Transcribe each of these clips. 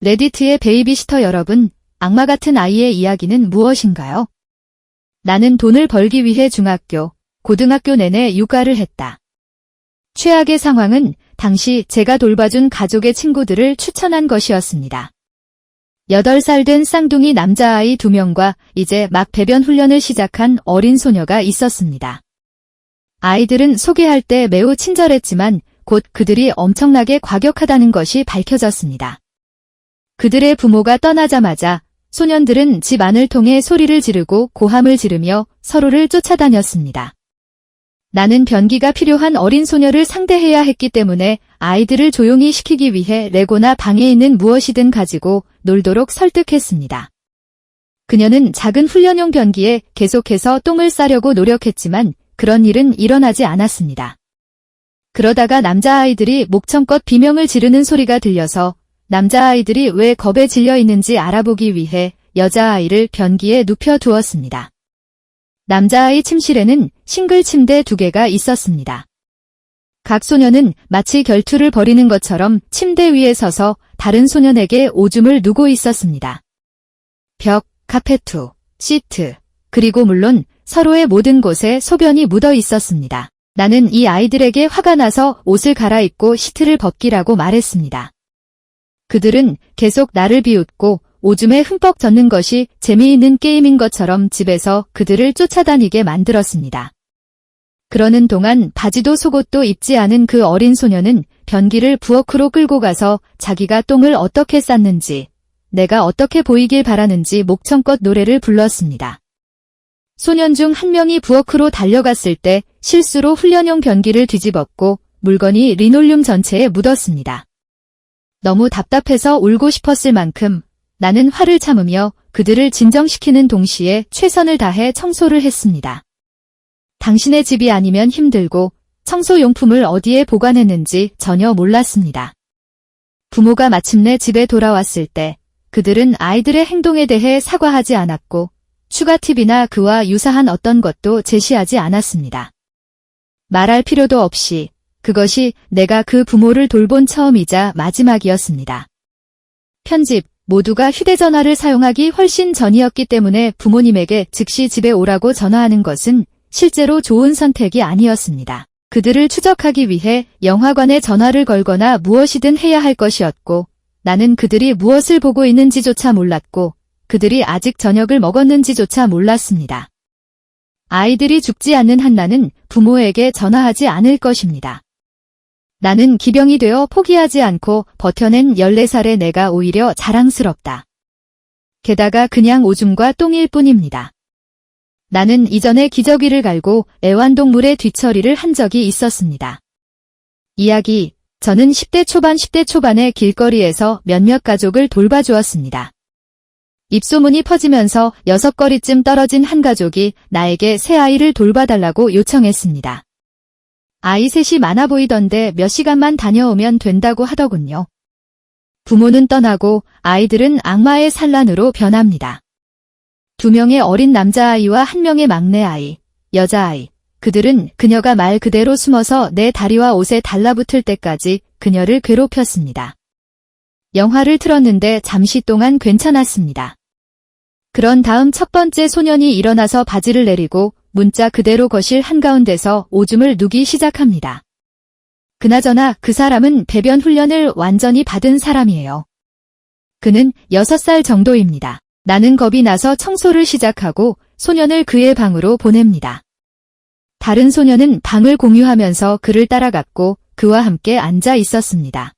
레디트의 베이비시터 여러분, 악마 같은 아이의 이야기는 무엇인가요? 나는 돈을 벌기 위해 중학교, 고등학교 내내 육아를 했다. 최악의 상황은 당시 제가 돌봐준 가족의 친구들을 추천한 것이었습니다. 8살 된 쌍둥이 남자아이 2명과 이제 막 배변 훈련을 시작한 어린 소녀가 있었습니다. 아이들은 소개할 때 매우 친절했지만 곧 그들이 엄청나게 과격하다는 것이 밝혀졌습니다. 그들의 부모가 떠나자마자 소년들은 집 안을 통해 소리를 지르고 고함을 지르며 서로를 쫓아다녔습니다. 나는 변기가 필요한 어린 소녀를 상대해야 했기 때문에 아이들을 조용히 시키기 위해 레고나 방에 있는 무엇이든 가지고 놀도록 설득했습니다. 그녀는 작은 훈련용 변기에 계속해서 똥을 싸려고 노력했지만 그런 일은 일어나지 않았습니다. 그러다가 남자아이들이 목청껏 비명을 지르는 소리가 들려서 남자아이들이 왜 겁에 질려 있는지 알아보기 위해 여자아이를 변기에 눕혀 두었습니다. 남자아이 침실에는 싱글 침대 2개가 있었습니다. 각 소녀는 마치 결투를 벌이는 것처럼 침대 위에 서서 다른 소년에게 오줌을 누고 있었습니다. 벽, 카페트, 시트, 그리고 물론 서로의 모든 곳에 소변이 묻어 있었습니다. 나는 이 아이들에게 화가 나서 옷을 갈아입고 시트를 벗기라고 말했습니다. 그들은 계속 나를 비웃고 오줌에 흠뻑 젖는 것이 재미있는 게임인 것처럼 집에서 그들을 쫓아다니게 만들었습니다. 그러는 동안 바지도 속옷도 입지 않은 그 어린 소녀는 변기를 부엌으로 끌고 가서 자기가 똥을 어떻게 쌌는지, 내가 어떻게 보이길 바라는지 목청껏 노래를 불렀습니다. 소년 중 한 명이 부엌으로 달려갔을 때 실수로 훈련용 변기를 뒤집었고 물건이 리놀륨 전체에 묻었습니다. 너무 답답해서 울고 싶었을 만큼 나는 화를 참으며 그들을 진정시키는 동시에 최선을 다해 청소를 했습니다. 당신의 집이 아니면 힘들고 청소용품을 어디에 보관했는지 전혀 몰랐습니다. 부모가 마침내 집에 돌아왔을 때 그들은 아이들의 행동에 대해 사과하지 않았고 추가 팁이나 그와 유사한 어떤 것도 제시하지 않았습니다. 말할 필요도 없이 그것이 내가 그 부모를 돌본 처음이자 마지막이었습니다. 편집, 모두가 휴대전화를 사용하기 훨씬 전이었기 때문에 부모님에게 즉시 집에 오라고 전화하는 것은 실제로 좋은 선택이 아니었습니다. 그들을 추적하기 위해 영화관에 전화를 걸거나 무엇이든 해야 할 것이었고 나는 그들이 무엇을 보고 있는지조차 몰랐고 그들이 아직 저녁을 먹었는지조차 몰랐습니다. 아이들이 죽지 않는 한 나는 부모에게 전화하지 않을 것입니다. 나는 기병이 되어 포기하지 않고 버텨낸 14살의 내가 오히려 자랑스럽다. 게다가 그냥 오줌과 똥일 뿐입니다. 나는 이전에 기저귀를 갈고 애완동물의 뒤처리를 한 적이 있었습니다. 이야기, 저는 10대 초반의 길거리에서 몇몇 가족을 돌봐주었습니다. 입소문이 퍼지면서 6거리쯤 떨어진 한 가족이 나에게 새 아이를 돌봐달라고 요청했습니다. 아이 셋이 많아 보이던데 몇 시간만 다녀오면 된다고 하더군요. 부모는 떠나고 아이들은 악마의 산란으로 변합니다. 2명의 어린 남자아이와 1명의 막내아이, 여자아이, 그들은 그녀가 말 그대로 숨어서 내 다리와 옷에 달라붙을 때까지 그녀를 괴롭혔습니다. 영화를 틀었는데 잠시 동안 괜찮았습니다. 그런 다음 첫 번째 소년이 일어나서 바지를 내리고 문자 그대로 거실 한가운데서 오줌을 누기 시작합니다. 그나저나 그 사람은 배변 훈련을 완전히 받은 사람이에요. 그는 6살 정도입니다. 나는 겁이 나서 청소를 시작하고 소년을 그의 방으로 보냅니다. 다른 소년은 방을 공유하면서 그를 따라갔고 그와 함께 앉아 있었습니다.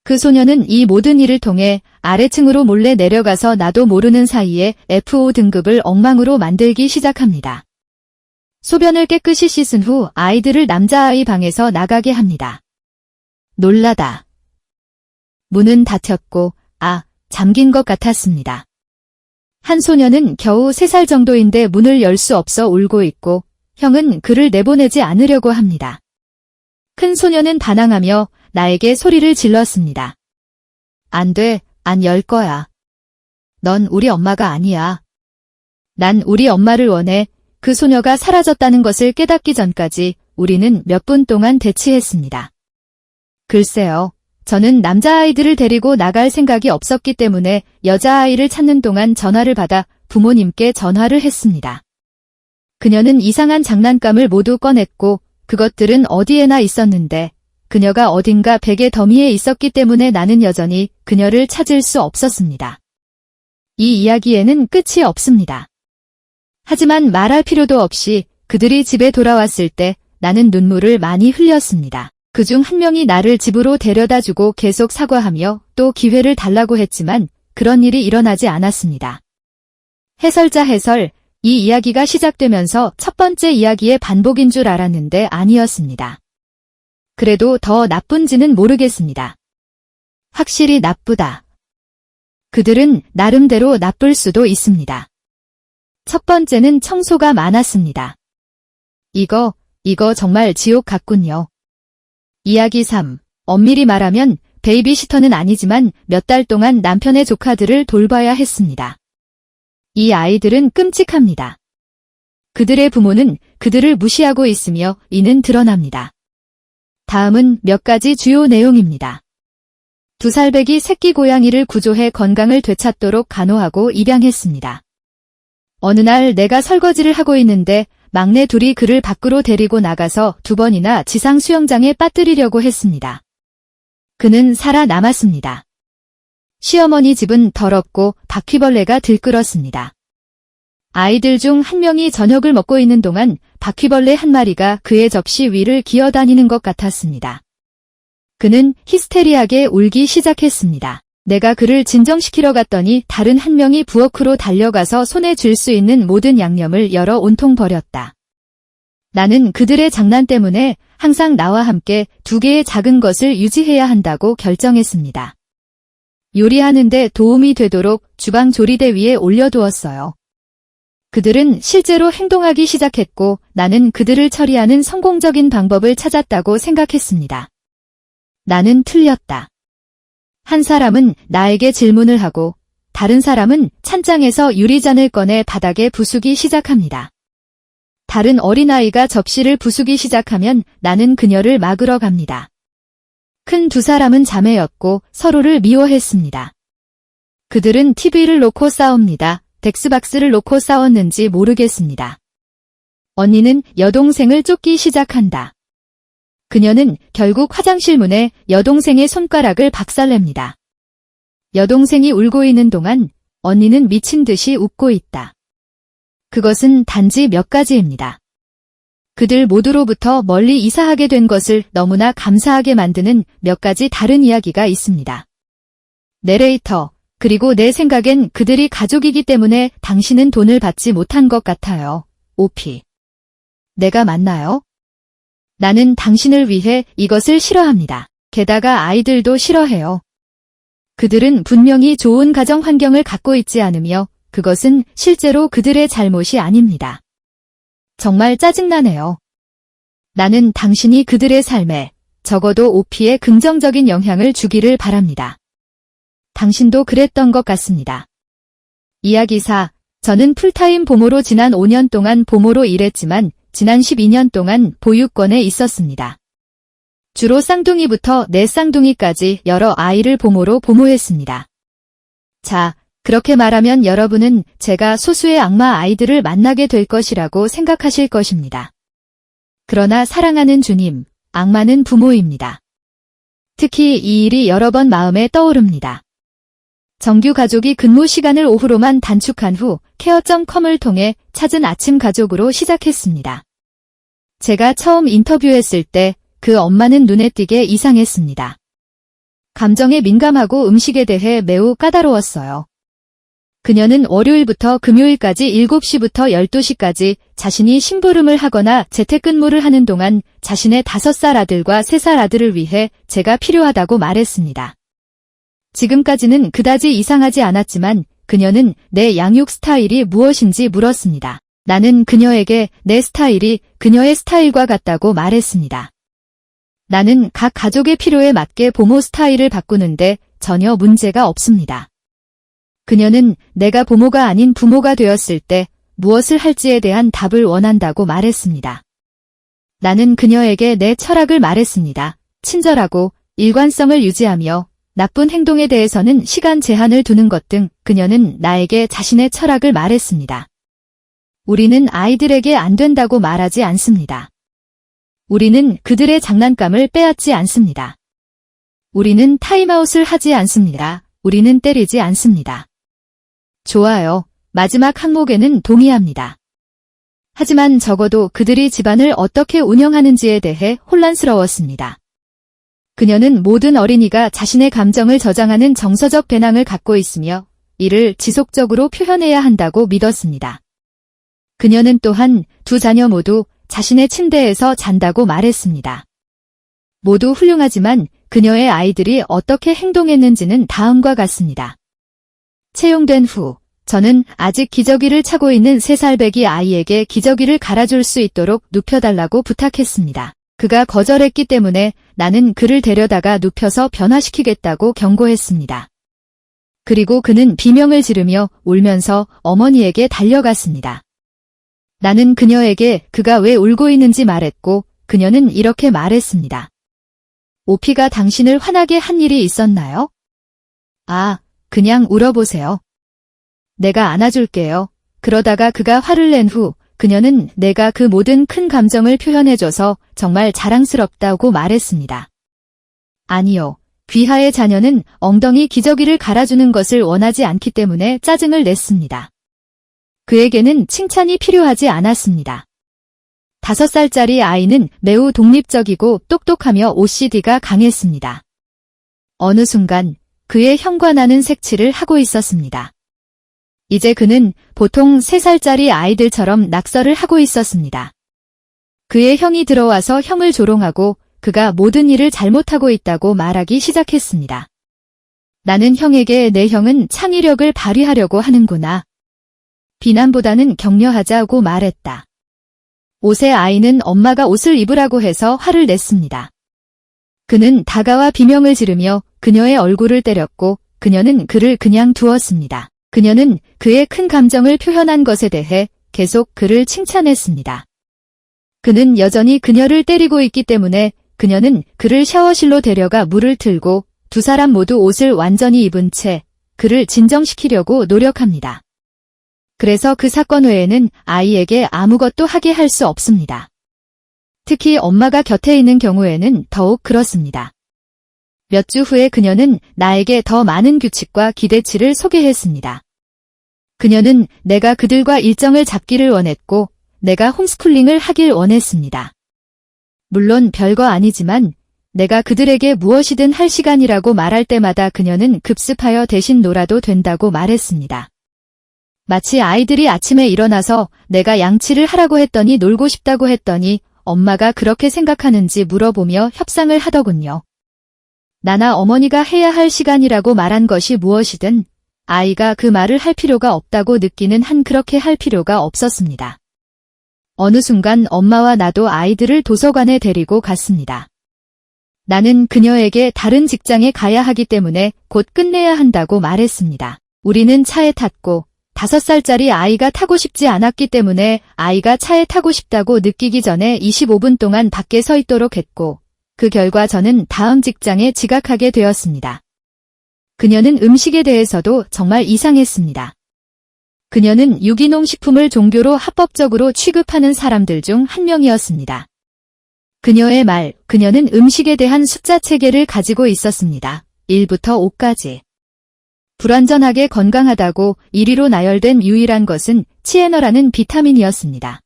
그 소년은 이 모든 일을 통해 아래층으로 몰래 내려가서 나도 모르는 사이에 FO 등급을 엉망으로 만들기 시작합니다. 소변을 깨끗이 씻은 후 아이들을 남자아이 방에서 나가게 합니다. 놀라다. 문은 닫혔고 잠긴 것 같았습니다. 한 소년은 겨우 3살 정도인데 문을 열 수 없어 울고 있고 형은 그를 내보내지 않으려고 합니다. 큰 소년은 반항하며 나에게 소리를 질렀습니다. 안 돼, 안 열 거야. 넌 우리 엄마가 아니야. 난 우리 엄마를 원해. 그 소녀가 사라졌다는 것을 깨닫기 전까지 우리는 몇 분 동안 대치했습니다. 글쎄요, 저는 남자아이들을 데리고 나갈 생각이 없었기 때문에 여자아이를 찾는 동안 전화를 받아 부모님께 전화를 했습니다. 그녀는 이상한 장난감을 모두 꺼냈고 그것들은 어디에나 있었는데 그녀가 어딘가 베개 더미에 있었기 때문에 나는 여전히 그녀를 찾을 수 없었습니다. 이 이야기에는 끝이 없습니다. 하지만 말할 필요도 없이 그들이 집에 돌아왔을 때 나는 눈물을 많이 흘렸습니다. 그중 한 명이 나를 집으로 데려다주고 계속 사과하며 또 기회를 달라고 했지만 그런 일이 일어나지 않았습니다. 해설자 해설, 이 이야기가 시작되면서 첫 번째 이야기의 반복인 줄 알았는데 아니었습니다. 그래도 더 나쁜지는 모르겠습니다. 확실히 나쁘다. 그들은 나름대로 나쁠 수도 있습니다. 첫 번째는 청소가 많았습니다. 이거 정말 지옥 같군요. 이야기 3. 엄밀히 말하면 베이비시터는 아니지만 몇 달 동안 남편의 조카들을 돌봐야 했습니다. 이 아이들은 끔찍합니다. 그들의 부모는 그들을 무시하고 있으며 이는 드러납니다. 다음은 몇 가지 주요 내용입니다. 2살배기 새끼 고양이를 구조해 건강을 되찾도록 간호하고 입양했습니다. 어느 날 내가 설거지를 하고 있는데 막내 둘이 그를 밖으로 데리고 나가서 2번이나 지상 수영장에 빠뜨리려고 했습니다. 그는 살아남았습니다. 시어머니 집은 더럽고 바퀴벌레가 들끓었습니다. 아이들 중 한 명이 저녁을 먹고 있는 동안 바퀴벌레 한 마리가 그의 접시 위를 기어다니는 것 같았습니다. 그는 히스테리하게 울기 시작했습니다. 내가 그를 진정시키러 갔더니 다른 한 명이 부엌으로 달려가서 손에 쥘 수 있는 모든 양념을 열어 온통 버렸다. 나는 그들의 장난 때문에 항상 나와 함께 2개의 작은 것을 유지해야 한다고 결정했습니다. 요리하는데 도움이 되도록 주방 조리대 위에 올려두었어요. 그들은 실제로 행동하기 시작했고 나는 그들을 처리하는 성공적인 방법을 찾았다고 생각했습니다. 나는 틀렸다. 한 사람은 나에게 질문을 하고 다른 사람은 찬장에서 유리잔을 꺼내 바닥에 부수기 시작합니다. 다른 어린아이가 접시를 부수기 시작하면 나는 그녀를 막으러 갑니다. 큰 2사람은 자매였고 서로를 미워했습니다. 그들은 TV를 놓고 싸웁니다. 덱스박스를 놓고 싸웠는지 모르겠습니다. 언니는 여동생을 쫓기 시작한다. 그녀는 결국 화장실 문에 여동생의 손가락을 박살냅니다. 여동생이 울고 있는 동안 언니는 미친 듯이 웃고 있다. 그것은 단지 몇 가지입니다. 그들 모두로부터 멀리 이사하게 된 것을 너무나 감사하게 만드는 몇 가지 다른 이야기가 있습니다. 내레이터, 그리고 내 생각엔 그들이 가족이기 때문에 당신은 돈을 받지 못한 것 같아요. 오피. 내가 맞나요? 나는 당신을 위해 이것을 싫어합니다. 게다가 아이들도 싫어해요. 그들은 분명히 좋은 가정 환경을 갖고 있지 않으며 그것은 실제로 그들의 잘못이 아닙니다. 정말 짜증나네요. 나는 당신이 그들의 삶에 적어도 오피에 긍정적인 영향을 주기를 바랍니다. 당신도 그랬던 것 같습니다. 이야기 4. 저는 풀타임 보모로 지난 5년 동안 보모로 일했지만 지난 12년 동안 보육원에 있었습니다. 주로 쌍둥이부터 4쌍둥이까지 여러 아이를 보모로 보모했습니다. 자, 그렇게 말하면 여러분은 제가 소수의 악마 아이들을 만나게 될 것이라고 생각하실 것입니다. 그러나 사랑하는 주님, 악마는 부모입니다. 특히 이 일이 여러 번 마음에 떠오릅니다. 정규 가족이 근무 시간을 오후로만 단축한 후 케어.com을 통해 찾은 아침 가족으로 시작했습니다. 제가 처음 인터뷰했을 때 그 엄마는 눈에 띄게 이상했습니다. 감정에 민감하고 음식에 대해 매우 까다로웠어요. 그녀는 월요일부터 금요일까지 7시부터 12시까지 자신이 심부름을 하거나 재택근무를 하는 동안 자신의 5살 아들과 3살 아들을 위해 제가 필요하다고 말했습니다. 지금까지는 그다지 이상하지 않았지만 그녀는 내 양육 스타일이 무엇인지 물었습니다. 나는 그녀에게 내 스타일이 그녀의 스타일과 같다고 말했습니다. 나는 각 가족의 필요에 맞게 보모 스타일을 바꾸는데 전혀 문제가 없습니다. 그녀는 내가 보모가 아닌 부모가 되었을 때 무엇을 할지에 대한 답을 원한다고 말했습니다. 나는 그녀에게 내 철학을 말했습니다. 친절하고 일관성을 유지하며 나쁜 행동에 대해서는 시간 제한을 두는 것 등 그녀는 나에게 자신의 철학을 말했습니다. 우리는 아이들에게 안 된다고 말하지 않습니다. 우리는 그들의 장난감을 빼앗지 않습니다. 우리는 타임아웃을 하지 않습니다. 우리는 때리지 않습니다. 좋아요. 마지막 항목에는 동의합니다. 하지만 적어도 그들이 집안을 어떻게 운영하는지에 대해 혼란스러웠습니다. 그녀는 모든 어린이가 자신의 감정을 저장하는 정서적 배낭을 갖고 있으며 이를 지속적으로 표현해야 한다고 믿었습니다. 그녀는 또한 두 자녀 모두 자신의 침대에서 잔다고 말했습니다. 모두 훌륭하지만 그녀의 아이들이 어떻게 행동했는지는 다음과 같습니다. 채용된 후 저는 아직 기저귀를 차고 있는 3살 배기 아이에게 기저귀를 갈아줄 수 있도록 눕혀달라고 부탁했습니다. 그가 거절했기 때문에 나는 그를 데려다가 눕혀서 변화시키겠다고 경고했습니다. 그리고 그는 비명을 지르며 울면서 어머니에게 달려갔습니다. 나는 그녀에게 그가 왜 울고 있는지 말했고 그녀는 이렇게 말했습니다. 오피가 당신을 화나게 한 일이 있었나요? 아, 그냥 울어보세요. 내가 안아줄게요. 그러다가 그가 화를 낸 후 그녀는 내가 그 모든 큰 감정을 표현해줘서 정말 자랑스럽다고 말했습니다. 아니요. 귀하의 자녀는 엉덩이 기저귀를 갈아주는 것을 원하지 않기 때문에 짜증을 냈습니다. 그에게는 칭찬이 필요하지 않았습니다. 5살짜리 아이는 매우 독립적이고 똑똑하며 OCD가 강했습니다. 어느 순간 그의 형과 나는 색칠을 하고 있었습니다. 이제 그는 보통 3살짜리 아이들처럼 낙서를 하고 있었습니다. 그의 형이 들어와서 형을 조롱하고 그가 모든 일을 잘못하고 있다고 말하기 시작했습니다. 나는 형에게 내 형은 창의력을 발휘하려고 하는구나. 비난보다는 격려하자고 말했다. 5세 아이는 엄마가 옷을 입으라고 해서 화를 냈습니다. 그는 다가와 비명을 지르며 그녀의 얼굴을 때렸고 그녀는 그를 그냥 두었습니다. 그녀는 그의 큰 감정을 표현한 것에 대해 계속 그를 칭찬했습니다. 그는 여전히 그녀를 때리고 있기 때문에 그녀는 그를 샤워실로 데려가 물을 틀고 두 사람 모두 옷을 완전히 입은 채 그를 진정시키려고 노력합니다. 그래서 그 사건 외에는 아이에게 아무것도 하게 할 수 없습니다. 특히 엄마가 곁에 있는 경우에는 더욱 그렇습니다. 몇 주 후에 그녀는 나에게 더 많은 규칙과 기대치를 소개했습니다. 그녀는 내가 그들과 일정을 잡기를 원했고 내가 홈스쿨링을 하길 원했습니다. 물론 별거 아니지만 내가 그들에게 무엇이든 할 시간이라고 말할 때마다 그녀는 급습하여 대신 놀아도 된다고 말했습니다. 마치 아이들이 아침에 일어나서 내가 양치를 하라고 했더니 놀고 싶다고 했더니 엄마가 그렇게 생각하는지 물어보며 협상을 하더군요. 나나 어머니가 해야 할 시간이라고 말한 것이 무엇이든 아이가 그 말을 할 필요가 없다고 느끼는 한 그렇게 할 필요가 없었습니다. 어느 순간 엄마와 나도 아이들을 도서관에 데리고 갔습니다. 나는 그녀에게 다른 직장에 가야 하기 때문에 곧 끝내야 한다고 말했습니다. 우리는 차에 탔고 5살짜리 아이가 타고 싶지 않았기 때문에 아이가 차에 타고 싶다고 느끼기 전에 25분 동안 밖에 서 있도록 했고 그 결과 저는 다음 직장에 지각하게 되었습니다. 그녀는 음식에 대해서도 정말 이상했습니다. 그녀는 유기농 식품을 종교로 합법적으로 취급하는 사람들 중 한 명이었습니다. 그녀의 말, 그녀는 음식에 대한 숫자 체계를 가지고 있었습니다. 1부터 5까지. 불완전하게 건강하다고 1위로 나열된 유일한 것은 치에너라는 비타민이었습니다.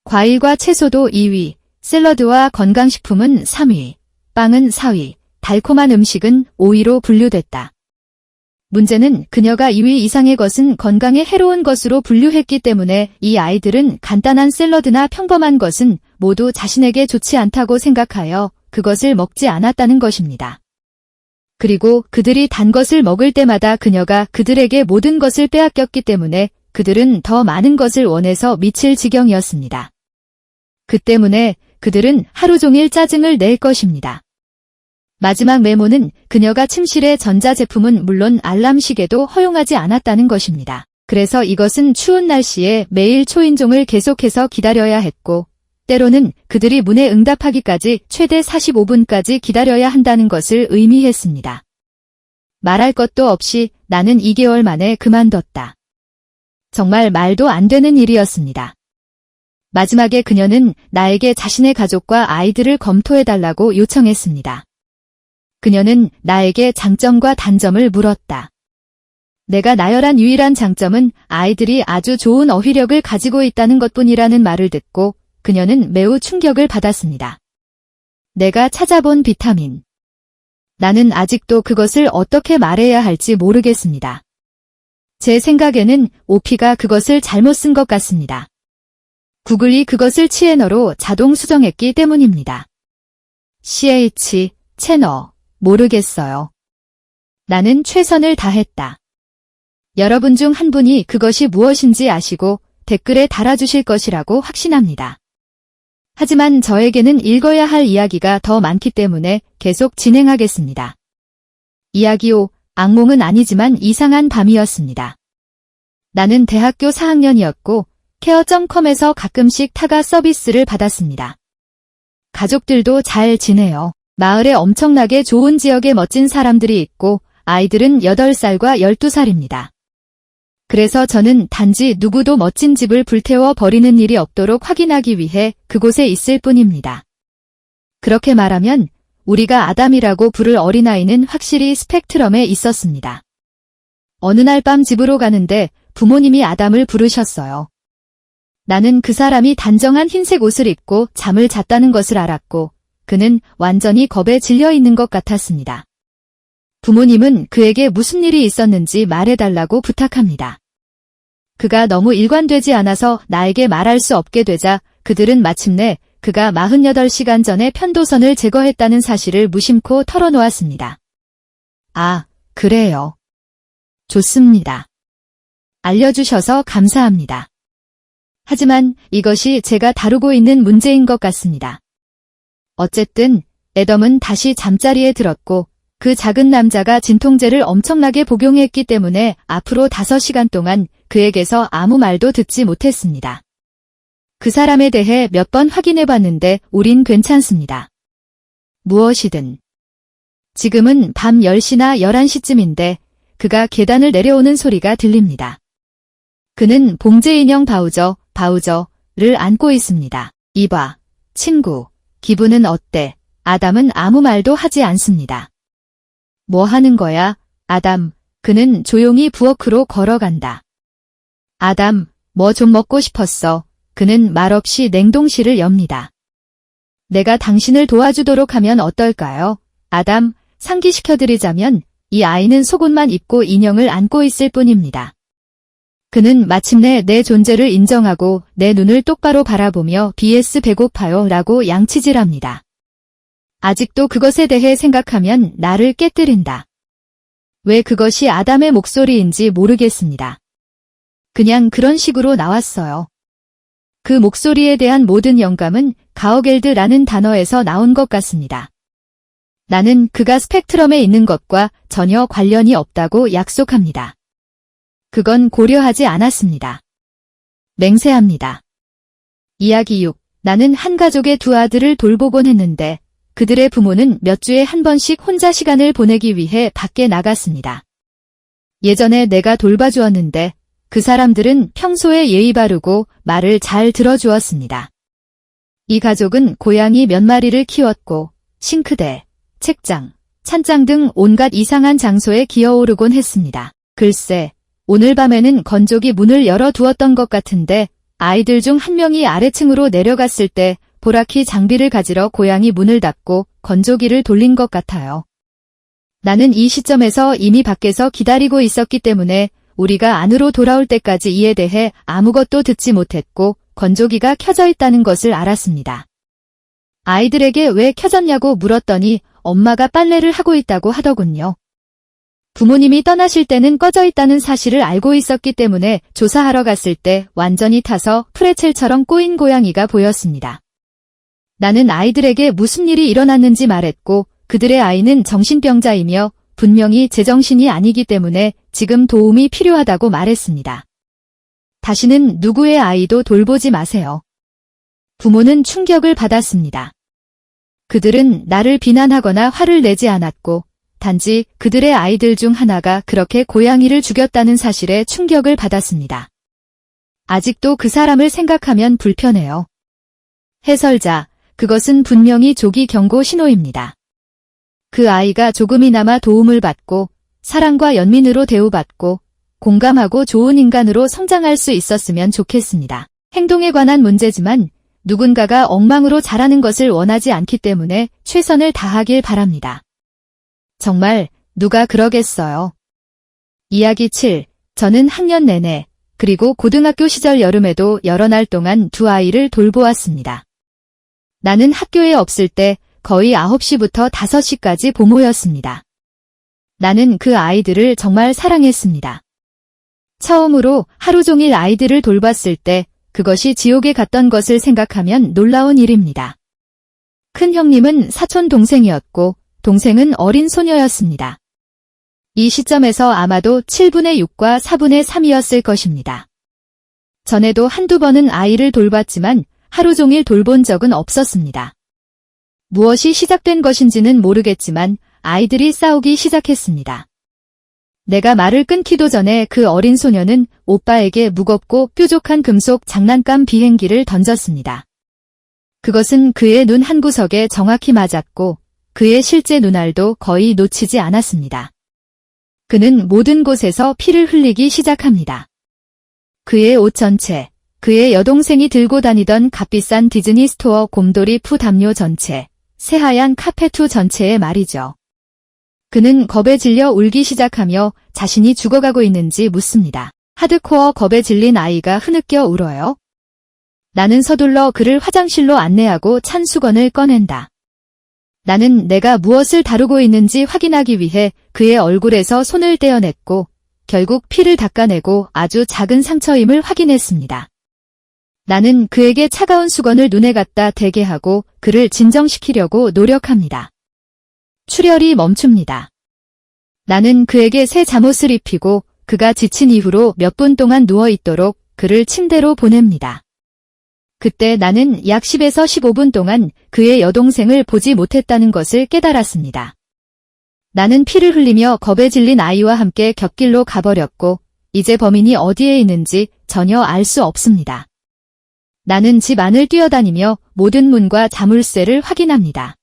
과일과 채소도 2위, 샐러드와 건강식품은 3위, 빵은 4위, 달콤한 음식은 5위로 분류됐다. 문제는 그녀가 2위 이상의 것은 건강에 해로운 것으로 분류했기 때문에 이 아이들은 간단한 샐러드나 평범한 것은 모두 자신에게 좋지 않다고 생각하여 그것을 먹지 않았다는 것입니다. 그리고 그들이 단 것을 먹을 때마다 그녀가 그들에게 모든 것을 빼앗겼기 때문에 그들은 더 많은 것을 원해서 미칠 지경이었습니다. 그 때문에 그들은 하루 종일 짜증을 낼 것입니다. 마지막 메모는 그녀가 침실의 전자제품은 물론 알람 시계도 허용하지 않았다는 것입니다. 그래서 이것은 추운 날씨에 매일 초인종을 계속해서 기다려야 했고 때로는 그들이 문에 응답하기까지 최대 45분까지 기다려야 한다는 것을 의미했습니다. 말할 것도 없이 나는 2개월 만에 그만뒀다. 정말 말도 안 되는 일이었습니다. 마지막에 그녀는 나에게 자신의 가족과 아이들을 검토해달라고 요청했습니다. 그녀는 나에게 장점과 단점을 물었다. 내가 나열한 유일한 장점은 아이들이 아주 좋은 어휘력을 가지고 있다는 것뿐이라는 말을 듣고 그녀는 매우 충격을 받았습니다. 내가 찾아본 비타민. 나는 아직도 그것을 어떻게 말해야 할지 모르겠습니다. 제 생각에는 오피가 그것을 잘못 쓴 것 같습니다. 구글이 그것을 치에너로 자동 수정했기 때문입니다. 채너, 모르겠어요. 나는 최선을 다했다. 여러분 중 한 분이 그것이 무엇인지 아시고 댓글에 달아주실 것이라고 확신합니다. 하지만 저에게는 읽어야 할 이야기가 더 많기 때문에 계속 진행하겠습니다. 이야기 5, 악몽은 아니지만 이상한 밤이었습니다. 나는 대학교 4학년이었고 케어.com에서 가끔씩 타가 서비스를 받았습니다. 가족들도 잘 지내요. 마을에 엄청나게 좋은 지역에 멋진 사람들이 있고 아이들은 8살과 12살입니다. 그래서 저는 단지 누구도 멋진 집을 불태워 버리는 일이 없도록 확인하기 위해 그곳에 있을 뿐입니다. 그렇게 말하면 우리가 아담이라고 부를 어린아이는 확실히 스펙트럼에 있었습니다. 어느 날 밤 집으로 가는데 부모님이 아담을 부르셨어요. 나는 그 사람이 단정한 흰색 옷을 입고 잠을 잤다는 것을 알았고 그는 완전히 겁에 질려 있는 것 같았습니다. 부모님은 그에게 무슨 일이 있었는지 말해달라고 부탁합니다. 그가 너무 일관되지 않아서 나에게 말할 수 없게 되자 그들은 마침내 그가 48시간 전에 편도선을 제거했다는 사실을 무심코 털어놓았습니다. 아, 그래요. 좋습니다. 알려주셔서 감사합니다. 하지만 이것이 제가 다루고 있는 문제인 것 같습니다. 어쨌든 애덤은 다시 잠자리에 들었고 그 작은 남자가 진통제를 엄청나게 복용했기 때문에 앞으로 5시간 동안 그에게서 아무 말도 듣지 못했습니다. 그 사람에 대해 몇 번 확인해봤는데 우린 괜찮습니다. 무엇이든. 지금은 밤 10시나 11시쯤인데 그가 계단을 내려오는 소리가 들립니다. 그는 봉제 인형 바우저를 안고 있습니다. 이봐, 친구, 기분은 어때? 아담은 아무 말도 하지 않습니다. 뭐 하는 거야, 아담? 그는 조용히 부엌으로 걸어간다. 아담, 뭐 좀 먹고 싶었어. 그는 말없이 냉동실을 엽니다. 내가 당신을 도와주도록 하면 어떨까요? 아담, 상기시켜드리자면 이 아이는 속옷만 입고 인형을 안고 있을 뿐입니다. 그는 마침내 내 존재를 인정하고 내 눈을 똑바로 바라보며 BS 배고파요 라고 양치질합니다. 아직도 그것에 대해 생각하면 나를 깨뜨린다. 왜 그것이 아담의 목소리인지 모르겠습니다. 그냥 그런 식으로 나왔어요. 그 목소리에 대한 모든 영감은 가오겔드라는 단어에서 나온 것 같습니다. 나는 그가 스펙트럼에 있는 것과 전혀 관련이 없다고 약속합니다. 그건 고려하지 않았습니다. 맹세합니다. 이야기 6. 나는 한 가족의 2 아들을 돌보곤 했는데 그들의 부모는 몇 주에 한 번씩 혼자 시간을 보내기 위해 밖에 나갔습니다. 예전에 내가 돌봐주었는데 그 사람들은 평소에 예의 바르고 말을 잘 들어주었습니다. 이 가족은 고양이 몇 마리를 키웠고 싱크대, 책장, 찬장 등 온갖 이상한 장소에 기어오르곤 했습니다. 글쎄, 오늘 밤에는 건조기 문을 열어두었던 것 같은데 아이들 중 한 명이 아래층으로 내려갔을 때 보라키 장비를 가지러 고양이 문을 닫고 건조기를 돌린 것 같아요. 나는 이 시점에서 이미 밖에서 기다리고 있었기 때문에 우리가 안으로 돌아올 때까지 이에 대해 아무것도 듣지 못했고 건조기가 켜져 있다는 것을 알았습니다. 아이들에게 왜 켜졌냐고 물었더니 엄마가 빨래를 하고 있다고 하더군요. 부모님이 떠나실 때는 꺼져 있다는 사실을 알고 있었기 때문에 조사하러 갔을 때 완전히 타서 프레첼처럼 꼬인 고양이가 보였습니다. 나는 아이들에게 무슨 일이 일어났는지 말했고 그들의 아이는 정신병자이며 분명히 제정신이 아니기 때문에 지금 도움이 필요하다고 말했습니다. 다시는 누구의 아이도 돌보지 마세요. 부모는 충격을 받았습니다. 그들은 나를 비난하거나 화를 내지 않았고 단지 그들의 아이들 중 하나가 그렇게 고양이를 죽였다는 사실에 충격을 받았습니다. 아직도 그 사람을 생각하면 불편해요. 해설자, 그것은 분명히 조기 경고 신호입니다. 그 아이가 조금이나마 도움을 받고 사랑과 연민으로 대우받고 공감하고 좋은 인간으로 성장할 수 있었으면 좋겠습니다. 행동에 관한 문제지만 누군가가 엉망으로 자라는 것을 원하지 않기 때문에 최선을 다하길 바랍니다. 정말 누가 그러겠어요. 이야기 7. 저는 학년 내내 그리고 고등학교 시절 여름에도 여러 날 동안 두 아이를 돌보았습니다. 나는 학교에 없을 때 거의 9시부터 5시까지 보모였습니다. 나는 그 아이들을 정말 사랑했습니다. 처음으로 하루 종일 아이들을 돌봤을 때 그것이 지옥에 갔던 것을 생각하면 놀라운 일입니다. 큰 형님은 사촌 동생이었고 동생은 어린 소녀였습니다. 이 시점에서 아마도 7분의 6과 4분의 3이었을 것입니다. 전에도 한두 번은 아이를 돌봤지만 하루 종일 돌본 적은 없었습니다. 무엇이 시작된 것인지는 모르겠지만 아이들이 싸우기 시작했습니다. 내가 말을 끊기도 전에 그 어린 소녀는 오빠에게 무겁고 뾰족한 금속 장난감 비행기를 던졌습니다. 그것은 그의 눈 한구석에 정확히 맞았고 그의 실제 눈알도 거의 놓치지 않았습니다. 그는 모든 곳에서 피를 흘리기 시작합니다. 그의 옷 전체, 그의 여동생이 들고 다니던 값비싼 디즈니 스토어 곰돌이 푸 담요 전체, 새하얀 카페2 전체에 말이죠. 그는 겁에 질려 울기 시작하며 자신이 죽어가고 있는지 묻습니다. 하드코어 겁에 질린 아이가 흐느껴 울어요. 나는 서둘러 그를 화장실로 안내하고 찬 수건을 꺼낸다. 나는 내가 무엇을 다루고 있는지 확인하기 위해 그의 얼굴에서 손을 떼어냈고 결국 피를 닦아내고 아주 작은 상처임을 확인했습니다. 나는 그에게 차가운 수건을 눈에 갖다 대게 하고 그를 진정시키려고 노력합니다. 출혈이 멈춥니다. 나는 그에게 새 잠옷을 입히고 그가 지친 이후로 몇 분 동안 누워있도록 그를 침대로 보냅니다. 그때 나는 약 10에서 15분 동안 그의 여동생을 보지 못했다는 것을 깨달았습니다. 나는 피를 흘리며 겁에 질린 아이와 함께 곁길로 가버렸고 이제 범인이 어디에 있는지 전혀 알 수 없습니다. 나는 집 안을 뛰어다니며 모든 문과 자물쇠를 확인합니다.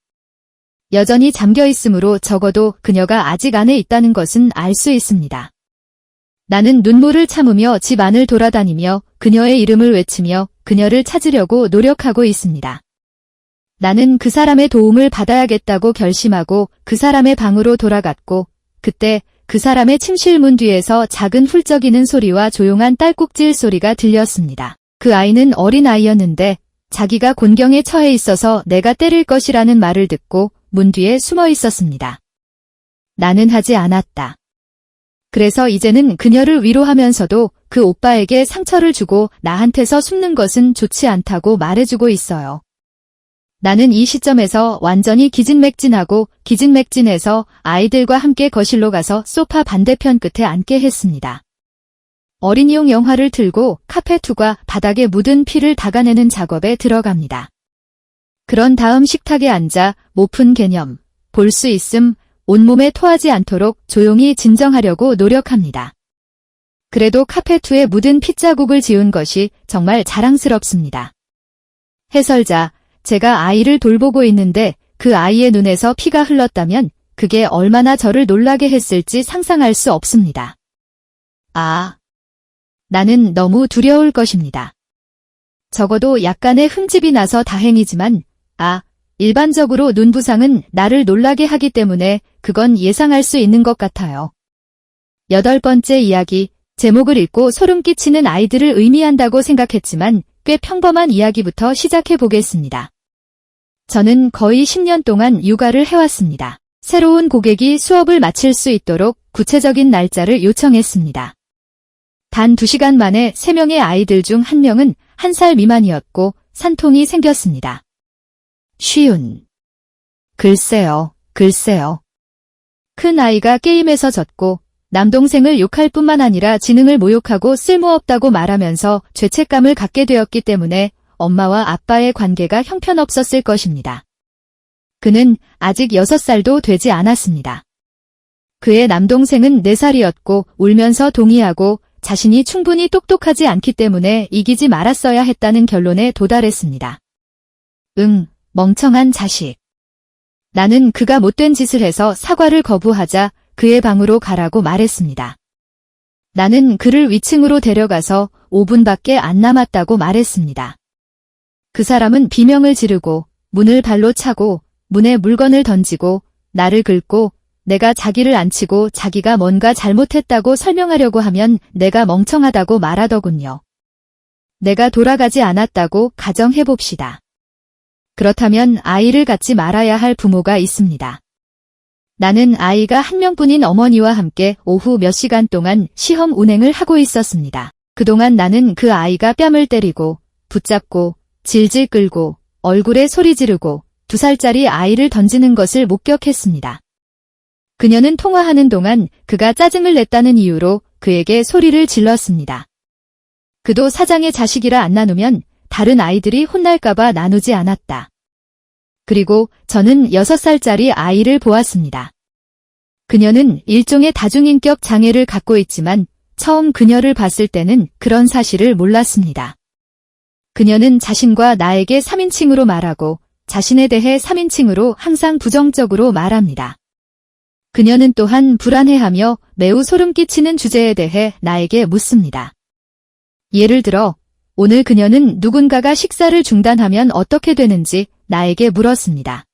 여전히 잠겨 있으므로 적어도 그녀가 아직 안에 있다는 것은 알 수 있습니다. 나는 눈물을 참으며 집 안을 돌아다니며 그녀의 이름을 외치며 그녀를 찾으려고 노력하고 있습니다. 나는 그 사람의 도움을 받아야겠다고 결심하고 그 사람의 방으로 돌아갔고 그때 그 사람의 침실 문 뒤에서 작은 훌쩍이는 소리와 조용한 딸꾹질 소리가 들렸습니다. 그 아이는 어린 아이였는데 자기가 곤경에 처해 있어서 내가 때릴 것이라는 말을 듣고 문 뒤에 숨어 있었습니다. 나는 하지 않았다. 그래서 이제는 그녀를 위로하면서도 그 오빠에게 상처를 주고 나한테서 숨는 것은 좋지 않다고 말해주고 있어요. 나는 이 시점에서 완전히 기진맥진하고 기진맥진해서 아이들과 함께 거실로 가서 소파 반대편 끝에 앉게 했습니다. 어린이용 영화를 틀고 카페2가 바닥에 묻은 피를 닦아내는 작업에 들어갑니다. 그런 다음 식탁에 앉아 모픈 개념, 볼 수 있음, 온몸에 토하지 않도록 조용히 진정하려고 노력합니다. 그래도 카페2에 묻은 핏자국을 지운 것이 정말 자랑스럽습니다. 해설자, 제가 아이를 돌보고 있는데 그 아이의 눈에서 피가 흘렀다면 그게 얼마나 저를 놀라게 했을지 상상할 수 없습니다. 나는 너무 두려울 것입니다. 적어도 약간의 흠집이 나서 다행이지만 일반적으로 눈 부상은 나를 놀라게 하기 때문에 그건 예상할 수 있는 것 같아요. 8번째 이야기, 제목을 읽고 소름 끼치는 아이들을 의미한다고 생각했지만 꽤 평범한 이야기부터 시작해 보겠습니다. 저는 거의 10년 동안 육아를 해왔습니다. 새로운 고객이 수업을 마칠 수 있도록 구체적인 날짜를 요청했습니다. 단 2시간 만에 3명의 아이들 중 1명은 1살 미만이었고 산통이 생겼습니다. 쉬운. 글쎄요. 큰 아이가 게임에서 졌고 남동생을 욕할 뿐만 아니라 지능을 모욕하고 쓸모없다고 말하면서 죄책감을 갖게 되었기 때문에 엄마와 아빠의 관계가 형편없었을 것입니다. 그는 아직 6살도 되지 않았습니다. 그의 남동생은 4살이었고 울면서 동의하고 자신이 충분히 똑똑하지 않기 때문에 이기지 말았어야 했다는 결론에 도달했습니다. 멍청한 자식. 나는 그가 못된 짓을 해서 사과를 거부하자 그의 방으로 가라고 말했습니다. 나는 그를 위층으로 데려가서 5분밖에 안 남았다고 말했습니다. 그 사람은 비명을 지르고 문을 발로 차고 문에 물건을 던지고 나를 긁고 내가 자기를 앉히고 자기가 뭔가 잘못했다고 설명하려고 하면 내가 멍청하다고 말하더군요. 내가 돌아가지 않았다고 가정해봅시다. 그렇다면 아이를 갖지 말아야 할 부모가 있습니다. 나는 아이가 한 명뿐인 어머니와 함께 오후 몇 시간 동안 시험 운행을 하고 있었습니다. 그동안 나는 그 아이가 뺨을 때리고 붙잡고 질질 끌고 얼굴에 소리 지르고 2살짜리 아이를 던지는 것을 목격했습니다. 그녀는 통화하는 동안 그가 짜증을 냈다는 이유로 그에게 소리를 질렀습니다. 그도 사장의 자식이라 안 나누면 다른 아이들이 혼날까봐 나누지 않았다. 그리고 저는 6살짜리 아이를 보았습니다. 그녀는 일종의 다중인격 장애를 갖고 있지만 처음 그녀를 봤을 때는 그런 사실을 몰랐습니다. 그녀는 자신과 나에게 3인칭으로 말하고 자신에 대해 3인칭으로 항상 부정적으로 말합니다. 그녀는 또한 불안해하며 매우 소름 끼치는 주제에 대해 나에게 묻습니다. 예를 들어 오늘 그녀는 누군가가 식사를 중단하면 어떻게 되는지 나에게 물었습니다.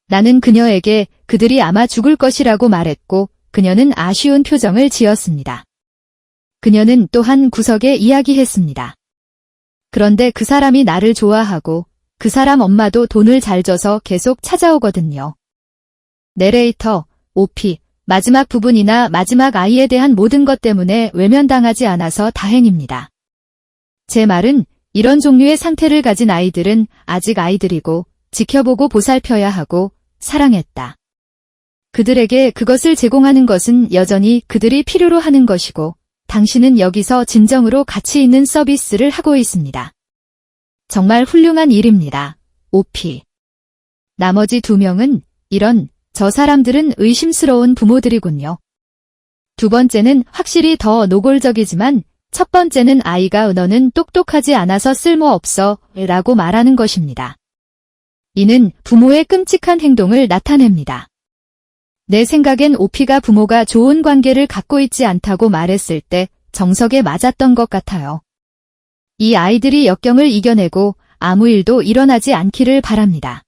나는 그녀에게 그들이 아마 죽을 것이라고 말했고 그녀는 아쉬운 표정을 지었습니다. 그녀는 또한 구석에 이야기했습니다. 그런데 그 사람이 나를 좋아하고 그 사람 엄마도 돈을 잘 줘서 계속 찾아오거든요. 내레이터, OP, 마지막 부분이나 마지막 아이에 대한 모든 것 때문에 외면당하지 않아서 다행입니다. 제 말은 이런 종류의 상태를 가진 아이들은 아직 아이들이고 지켜보고 보살펴야 하고 사랑했다. 그들에게 그것을 제공하는 것은 여전히 그들이 필요로 하는 것이고 당신은 여기서 진정으로 가치 있는 서비스를 하고 있습니다. 정말 훌륭한 일입니다. OP. 나머지 2명은 저 사람들은 의심스러운 부모들이군요. 2번째는 확실히 더 노골적이지만 첫 번째는 아이가 너는 똑똑하지 않아서 쓸모없어 라고 말하는 것입니다. 이는 부모의 끔찍한 행동을 나타냅니다. 내 생각엔 OP가 부모가 좋은 관계를 갖고 있지 않다고 말했을 때 정석에 맞았던 것 같아요. 이 아이들이 역경을 이겨내고 아무 일도 일어나지 않기를 바랍니다.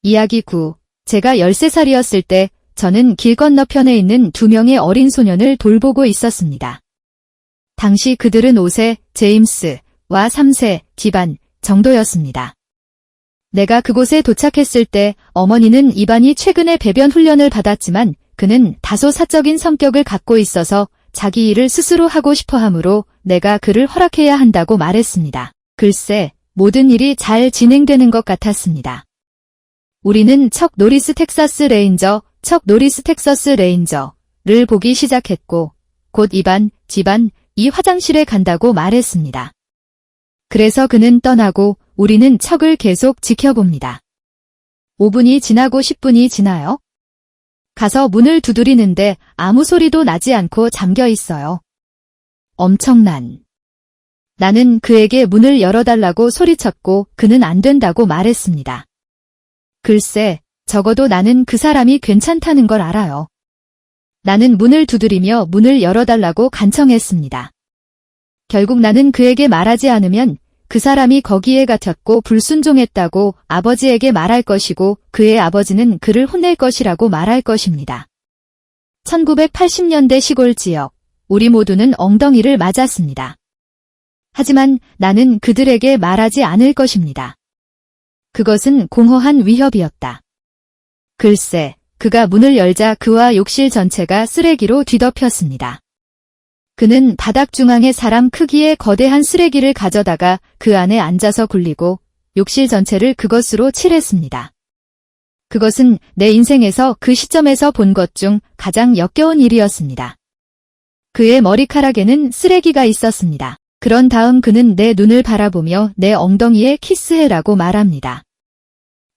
이야기 9. 제가 13살이었을 때 저는 길 건너편에 있는 2명의 어린 소년을 돌보고 있었습니다. 당시 그들은 5세, 제임스와 3세, 기반 정도였습니다. 내가 그곳에 도착했을 때 어머니는 이반이 최근에 배변 훈련을 받았지만 그는 다소 사적인 성격을 갖고 있어서 자기 일을 스스로 하고 싶어 하므로 내가 그를 허락해야 한다고 말했습니다. 글쎄, 모든 일이 잘 진행되는 것 같았습니다. 우리는 척 노리스 텍사스 레인저를 보기 시작했고 곧 이반, 지반, 이 화장실에 간다고 말했습니다. 그래서 그는 떠나고 우리는 척을 계속 지켜봅니다. 5분이 지나고 10분이 지나요. 가서 문을 두드리는데 아무 소리도 나지 않고 잠겨 있어요. 엄청난. 나는 그에게 문을 열어달라고 소리쳤고 그는 안 된다고 말했습니다. 글쎄, 적어도 나는 그 사람이 괜찮다는 걸 알아요. 나는 문을 두드리며 문을 열어달라고 간청했습니다. 결국 나는 그에게 말하지 않으면 그 사람이 거기에 갇혔고 불순종했다고 아버지에게 말할 것이고 그의 아버지는 그를 혼낼 것이라고 말할 것입니다. 1980년대 시골 지역, 우리 모두는 엉덩이를 맞았습니다. 하지만 나는 그들에게 말하지 않을 것입니다. 그것은 공허한 위협이었다. 글쎄, 그가 문을 열자 그와 욕실 전체가 쓰레기로 뒤덮였습니다. 그는 바닥 중앙에 사람 크기의 거대한 쓰레기를 가져다가 그 안에 앉아서 굴리고 욕실 전체를 그것으로 칠했습니다. 그것은 내 인생에서 그 시점에서 본 것 중 가장 역겨운 일이었습니다. 그의 머리카락에는 쓰레기가 있었습니다. 그런 다음 그는 내 눈을 바라보며 내 엉덩이에 키스해라고 말합니다.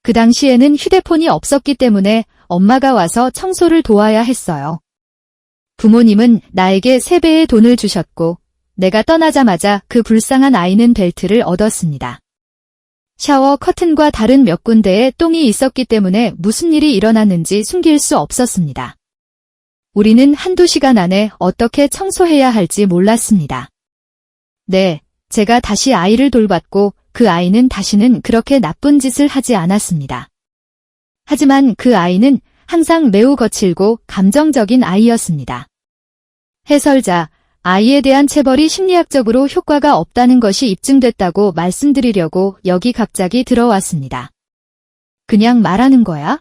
그 당시에는 휴대폰이 없었기 때문에 엄마가 와서 청소를 도와야 했어요. 부모님은 나에게 3배의 돈을 주셨고 내가 떠나자마자 그 불쌍한 아이는 벨트를 얻었습니다. 샤워 커튼과 다른 몇 군데에 똥이 있었기 때문에 무슨 일이 일어났는지 숨길 수 없었습니다. 우리는 한두 시간 안에 어떻게 청소해야 할지 몰랐습니다. 네, 제가 다시 아이를 돌봤고 그 아이는 다시는 그렇게 나쁜 짓을 하지 않았습니다. 하지만 그 아이는 항상 매우 거칠고 감정적인 아이였습니다. 해설자, 아이에 대한 체벌이 심리학적으로 효과가 없다는 것이 입증됐다고 말씀드리려고 여기 갑자기 들어왔습니다. 그냥 말하는 거야?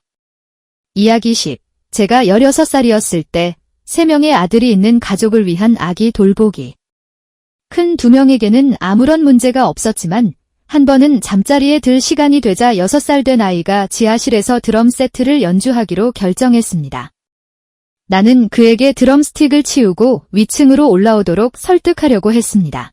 이야기 10. 제가 16살이었을 때 3명의 아들이 있는 가족을 위한 아기 돌보기. 큰 2명에게는 아무런 문제가 없었지만 한 번은 잠자리에 들 시간이 되자 6살 된 아이가 지하실에서 드럼 세트를 연주하기로 결정했습니다. 나는 그에게 드럼 스틱을 치우고 위층으로 올라오도록 설득하려고 했습니다.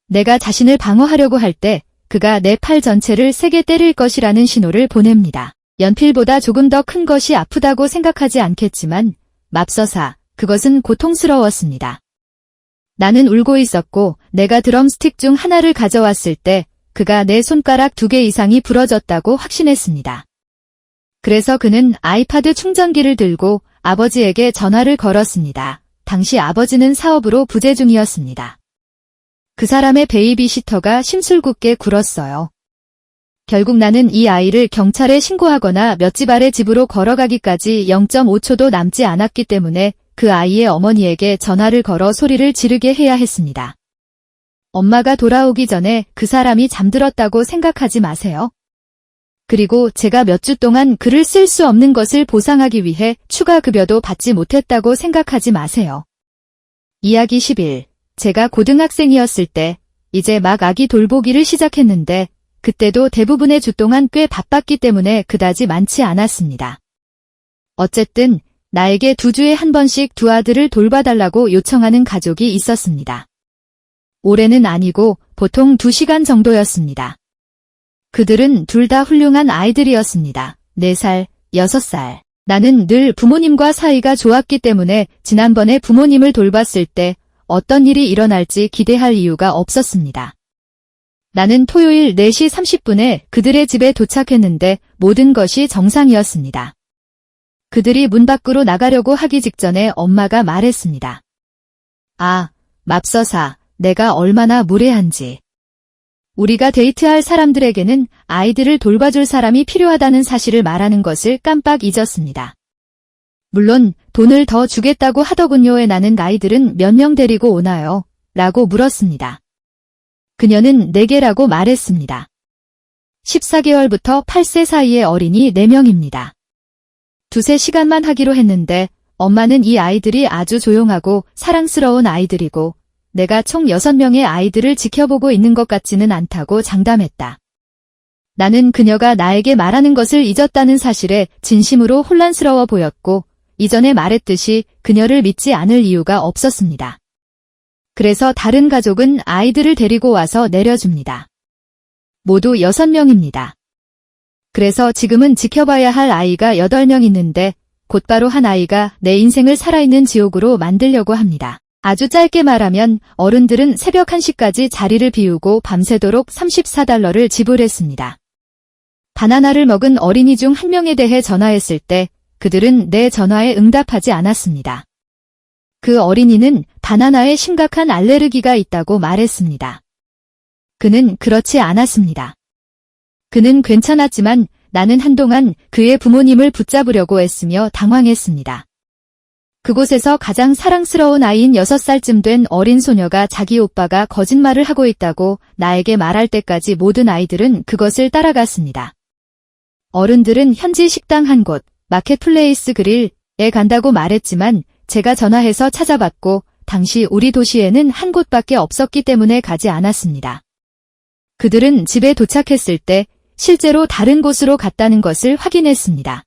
내가 자신을 방어하려고 할 때 그가 내 팔 전체를 세게 때릴 것이라는 신호를 보냅니다. 연필보다 조금 더 큰 것이 아프다고 생각하지 않겠지만 맙서사 그것은 고통스러웠습니다. 나는 울고 있었고 내가 드럼 스틱 중 하나를 가져왔을 때 그가 내 손가락 2개 이상이 부러졌다고 확신했습니다. 그래서 그는 아이파드 충전기를 들고 아버지에게 전화를 걸었습니다. 당시 아버지는 사업으로 부재 중이었습니다. 그 사람의 베이비시터가 심술궂게 굴었어요. 결국 나는 이 아이를 경찰에 신고하거나 몇 집 아래 집으로 걸어가기까지 0.5초도 남지 않았기 때문에 그 아이의 어머니에게 전화를 걸어 소리를 지르게 해야 했습니다. 엄마가 돌아오기 전에 그 사람이 잠들었다고 생각하지 마세요. 그리고 제가 몇 주 동안 글을 쓸 수 없는 것을 보상하기 위해 추가 급여도 받지 못했다고 생각하지 마세요. 이야기 11. 제가 고등학생이었을 때 이제 막 아기 돌보기를 시작했는데 그때도 대부분의 주 동안 꽤 바빴기 때문에 그다지 많지 않았습니다. 어쨌든 나에게 2주에 한 번씩 2 아들을 돌봐달라고 요청하는 가족이 있었습니다. 올해는 아니고 보통 2시간 정도였습니다. 그들은 둘 다 훌륭한 아이들이었습니다. 4살, 6살. 나는 늘 부모님과 사이가 좋았기 때문에 지난번에 부모님을 돌봤을 때 어떤 일이 일어날지 기대할 이유가 없었습니다. 나는 토요일 4시 30분에 그들의 집에 도착했는데 모든 것이 정상이었습니다. 그들이 문 밖으로 나가려고 하기 직전에 엄마가 말했습니다. 아, 맙서사, 내가 얼마나 무례한지. 우리가 데이트할 사람들에게는 아이들을 돌봐줄 사람이 필요하다는 사실을 말하는 것을 깜빡 잊었습니다. 물론 돈을 더 주겠다고 하더군요. 나는 아이들은 몇 명 데리고 오나요? 라고 물었습니다. 그녀는 4개라고 말했습니다. 14개월부터 8세 사이의 어린이 4명입니다. 2-3시간만 하기로 했는데 엄마는 이 아이들이 아주 조용하고 사랑스러운 아이들이고 내가 총 6명의 아이들을 지켜보고 있는 것 같지는 않다고 장담했다. 나는 그녀가 나에게 말하는 것을 잊었다는 사실에 진심으로 혼란스러워 보였고 이전에 말했듯이 그녀를 믿지 않을 이유가 없었습니다. 그래서 다른 가족은 아이들을 데리고 와서 내려줍니다. 모두 6명입니다. 그래서 지금은 지켜봐야 할 아이가 8명 있는데 곧바로 한 아이가 내 인생을 살아있는 지옥으로 만들려고 합니다. 아주 짧게 말하면 어른들은 새벽 1시까지 자리를 비우고 밤새도록 $34를 지불했습니다. 바나나를 먹은 어린이 중 1명에 대해 전화했을 때 그들은 내 전화에 응답하지 않았습니다. 그 어린이는 바나나에 심각한 알레르기가 있다고 말했습니다. 그는 그렇지 않았습니다. 그는 괜찮았지만 나는 한동안 그의 부모님을 붙잡으려고 애쓰며 당황했습니다. 그곳에서 가장 사랑스러운 아이인 6살쯤 된 어린 소녀가 자기 오빠가 거짓말을 하고 있다고 나에게 말할 때까지 모든 아이들은 그것을 따라갔습니다. 어른들은 현지 식당 한 곳, 마켓플레이스 그릴에 간다고 말했지만 제가 전화해서 찾아봤고 당시 우리 도시에는 한 곳밖에 없었기 때문에 가지 않았습니다. 그들은 집에 도착했을 때 실제로 다른 곳으로 갔다는 것을 확인했습니다.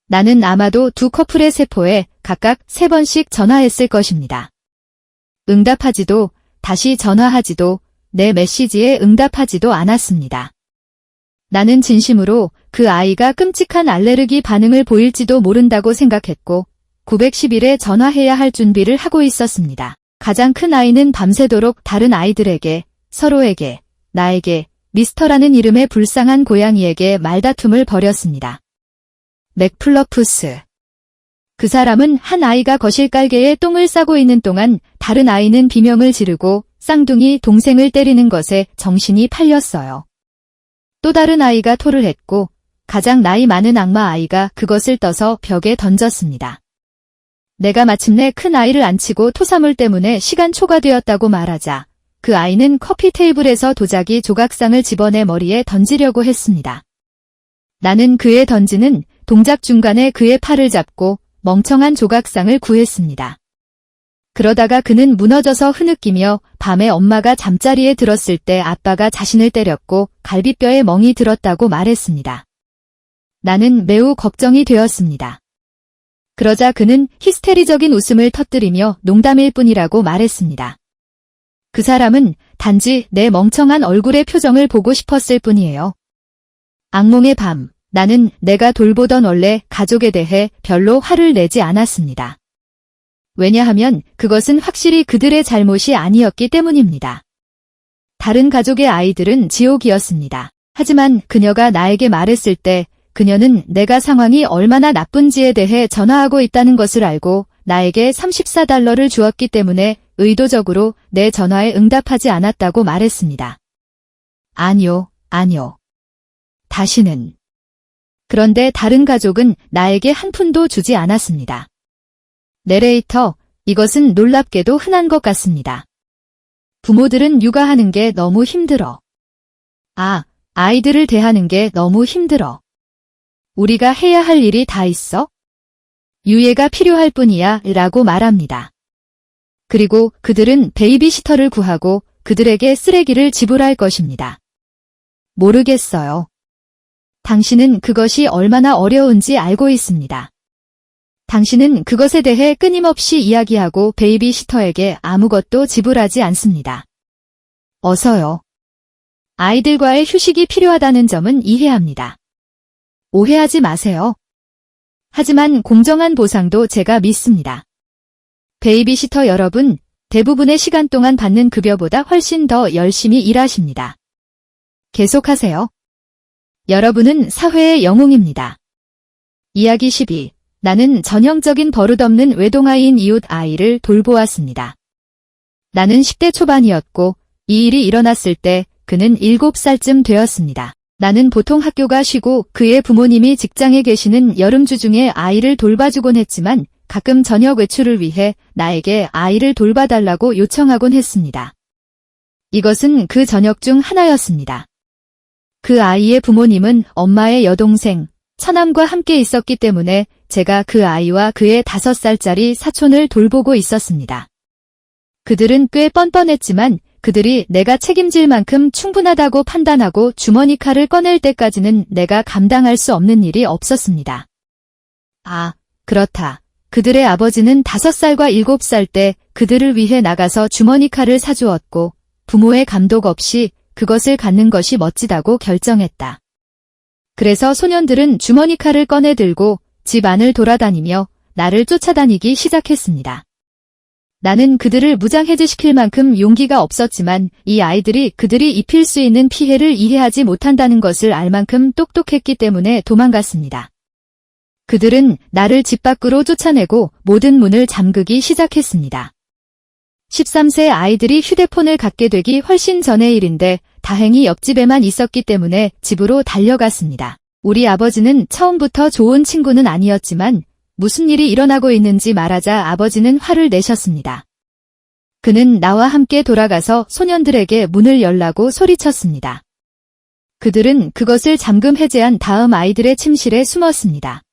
나는 아마도 2 커플의 세포에 각각 3번씩 전화했을 것입니다. 응답하지도 다시 전화하지도 내 메시지에 응답하지도 않았습니다. 나는 진심으로 그 아이가 끔찍한 알레르기 반응을 보일지도 모른다고 생각했고 910일에 전화해야 할 준비를 하고 있었습니다. 가장 큰 아이는 밤새도록 다른 아이들에게, 서로에게, 나에게, 미스터라는 이름의 불쌍한 고양이에게 말다툼을 벌였습니다. 맥플러푸스. 그 사람은 한 아이가 거실 깔개에 똥을 싸고 있는 동안 다른 아이는 비명을 지르고 쌍둥이 동생을 때리는 것에 정신이 팔렸어요. 또 다른 아이가 토를 했고 가장 나이 많은 악마 아이가 그것을 떠서 벽에 던졌습니다. 내가 마침내 큰 아이를 안치고 토사물 때문에 시간 초과되었다고 말하자 그 아이는 커피 테이블에서 도자기 조각상을 집어내 머리에 던지려고 했습니다. 나는 그의 던지는 동작 중간에 그의 팔을 잡고 멍청한 조각상을 구했습니다. 그러다가 그는 무너져서 흐느끼며 밤에 엄마가 잠자리에 들었을 때 아빠가 자신을 때렸고 갈비뼈에 멍이 들었다고 말했습니다. 나는 매우 걱정이 되었습니다. 그러자 그는 히스테리적인 웃음을 터뜨리며 농담일 뿐이라고 말했습니다. 그 사람은 단지 내 멍청한 얼굴의 표정을 보고 싶었을 뿐이에요. 악몽의 밤, 나는 내가 돌보던 원래 가족에 대해 별로 화를 내지 않았습니다. 왜냐하면 그것은 확실히 그들의 잘못이 아니었기 때문입니다. 다른 가족의 아이들은 지옥이었습니다. 하지만 그녀가 나에게 말했을 때 그녀는 내가 상황이 얼마나 나쁜지에 대해 전화하고 있다는 것을 알고 나에게 $34를 주었기 때문에 의도적으로 내 전화에 응답하지 않았다고 말했습니다. 아니요. 다시는. 그런데 다른 가족은 나에게 한 푼도 주지 않았습니다. 내레이터, 이것은 놀랍게도 흔한 것 같습니다. 부모들은 육아하는 게 너무 힘들어. 아이들을 대하는 게 너무 힘들어. 우리가 해야 할 일이 다 있어? 유예가 필요할 뿐이야 라고 말합니다. 그리고 그들은 베이비시터를 구하고 그들에게 쓰레기를 지불할 것입니다. 모르겠어요. 당신은 그것이 얼마나 어려운지 알고 있습니다. 당신은 그것에 대해 끊임없이 이야기하고 베이비시터에게 아무것도 지불하지 않습니다. 어서요. 아이들과의 휴식이 필요하다는 점은 이해합니다. 오해하지 마세요. 하지만 공정한 보상도 제가 믿습니다. 베이비시터 여러분, 대부분의 시간 동안 받는 급여보다 훨씬 더 열심히 일하십니다. 계속하세요. 여러분은 사회의 영웅입니다. 이야기 12. 나는 전형적인 버릇없는 외동아이인 이웃 아이를 돌보았습니다. 나는 10대 초반이었고 이 일이 일어났을 때 그는 7살쯤 되었습니다. 나는 보통 학교가 쉬고 그의 부모님이 직장에 계시는 여름주 중에 아이를 돌봐주곤 했지만 가끔 저녁 외출을 위해 나에게 아이를 돌봐달라고 요청하곤 했습니다. 이것은 그 저녁 중 하나였습니다. 그 아이의 부모님은 엄마의 여동생, 처남과 함께 있었기 때문에 제가 그 아이와 그의 5살짜리 사촌을 돌보고 있었습니다. 그들은 꽤 뻔뻔했지만 그들이 내가 책임질 만큼 충분하다고 판단하고 주머니 칼을 꺼낼 때까지는 내가 감당할 수 없는 일이 없었습니다. 그렇다. 그들의 아버지는 5살과 7살 때 그들을 위해 나가서 주머니 칼을 사주었고 부모의 감독 없이 그것을 갖는 것이 멋지다고 결정했다. 그래서 소년들은 주머니 칼을 꺼내 들고 집 안을 돌아다니며 나를 쫓아다니기 시작했습니다. 나는 그들을 무장해제시킬 만큼 용기가 없었지만 이 아이들이 그들이 입힐 수 있는 피해를 이해하지 못한다는 것을 알 만큼 똑똑했기 때문에 도망갔습니다. 그들은 나를 집 밖으로 쫓아내고 모든 문을 잠그기 시작했습니다. 13세 아이들이 휴대폰을 갖게 되기 훨씬 전의 일인데 다행히 옆집에만 있었기 때문에 집으로 달려갔습니다. 우리 아버지는 처음부터 좋은 친구는 아니었지만 무슨 일이 일어나고 있는지 말하자 아버지는 화를 내셨습니다. 그는 나와 함께 돌아가서 소년들에게 문을 열라고 소리쳤습니다. 그들은 그것을 잠금 해제한 다음 아이들의 침실에 숨었습니다.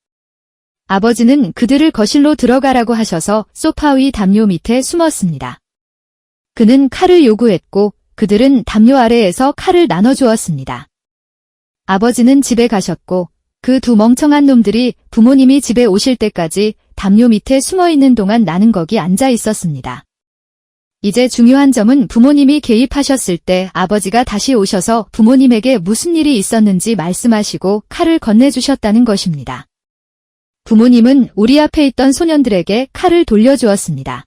아버지는 그들을 거실로 들어가라고 하셔서 소파 위 담요 밑에 숨었습니다. 그는 칼을 요구했고 그들은 담요 아래에서 칼을 나눠주었습니다. 아버지는 집에 가셨고 그 두 멍청한 놈들이 부모님이 집에 오실 때까지 담요 밑에 숨어있는 동안 나는 거기 앉아 있었습니다. 이제 중요한 점은 부모님이 개입하셨을 때 아버지가 다시 오셔서 부모님에게 무슨 일이 있었는지 말씀하시고 칼을 건네주셨다는 것입니다. 부모님은 우리 앞에 있던 소년들에게 칼을 돌려주었습니다.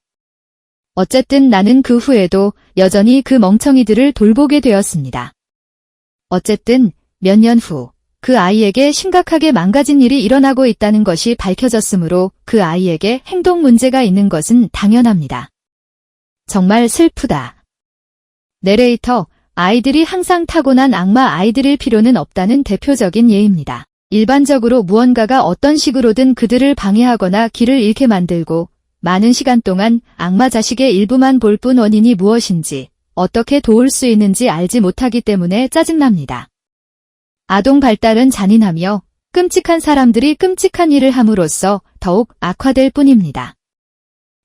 어쨌든 나는 그 후에도 여전히 그 멍청이들을 돌보게 되었습니다. 어쨌든 몇 년 후 그 아이에게 심각하게 망가진 일이 일어나고 있다는 것이 밝혀졌으므로 그 아이에게 행동 문제가 있는 것은 당연합니다. 정말 슬프다. 내레이터, 아이들이 항상 타고난 악마 아이들일 필요는 없다는 대표적인 예입니다. 일반적으로 무언가가 어떤 식으로든 그들을 방해하거나 길을 잃게 만들고 많은 시간 동안 악마 자식의 일부만 볼 뿐 원인이 무엇인지 어떻게 도울 수 있는지 알지 못하기 때문에 짜증납니다. 아동 발달은 잔인하며 끔찍한 사람들이 끔찍한 일을 함으로써 더욱 악화될 뿐입니다.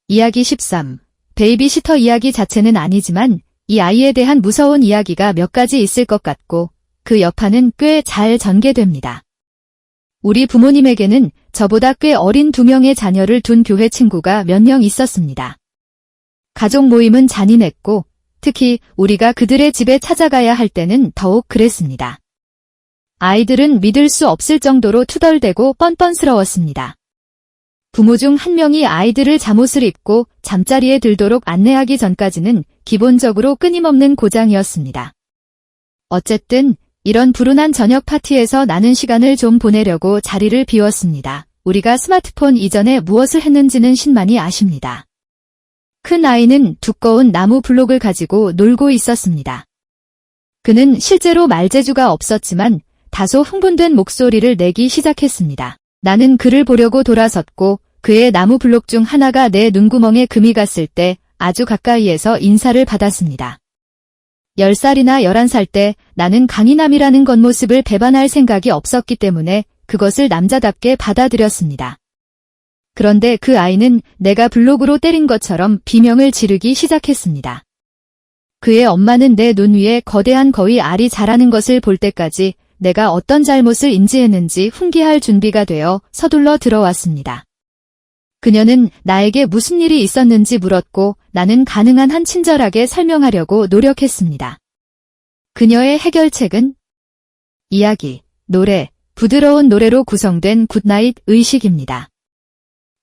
이야기 13. 베이비시터 이야기 자체는 아니지만 이 아이에 대한 무서운 이야기가 몇 가지 있을 것 같고 그 여파는 꽤 잘 전개됩니다. 우리 부모님에게는 저보다 꽤 어린 2명의 자녀를 둔 교회 친구가 몇 명 있었습니다. 가족 모임은 잔인했고 특히 우리가 그들의 집에 찾아가야 할 때는 더욱 그랬습니다. 아이들은 믿을 수 없을 정도로 투덜대고 뻔뻔스러웠습니다. 부모 중 한 명이 아이들을 잠옷을 입고 잠자리에 들도록 안내하기 전까지는 기본적으로 끊임없는 고장이었습니다. 어쨌든 이런 불운한 저녁 파티에서 나는 시간을 좀 보내려고 자리를 비웠습니다. 우리가 스마트폰 이전에 무엇을 했는지는 신만이 아십니다. 큰 아이는 두꺼운 나무 블록을 가지고 놀고 있었습니다. 그는 실제로 말재주가 없었지만 다소 흥분된 목소리를 내기 시작했습니다. 나는 그를 보려고 돌아섰고 그의 나무 블록 중 하나가 내 눈구멍에 금이 갔을 때 아주 가까이에서 인사를 받았습니다. 10살이나 11살 때 나는 강인함이라는 겉모습을 배반할 생각이 없었기 때문에 그것을 남자답게 받아들였습니다. 그런데 그 아이는 내가 블록으로 때린 것처럼 비명을 지르기 시작했습니다. 그의 엄마는 내 눈 위에 거대한 거위 알이 자라는 것을 볼 때까지 내가 어떤 잘못을 인지했는지 훈계할 준비가 되어 서둘러 들어왔습니다. 그녀는 나에게 무슨 일이 있었는지 물었고 나는 가능한 한 친절하게 설명하려고 노력했습니다. 그녀의 해결책은 이야기, 노래, 부드러운 노래로 구성된 굿나잇 의식입니다.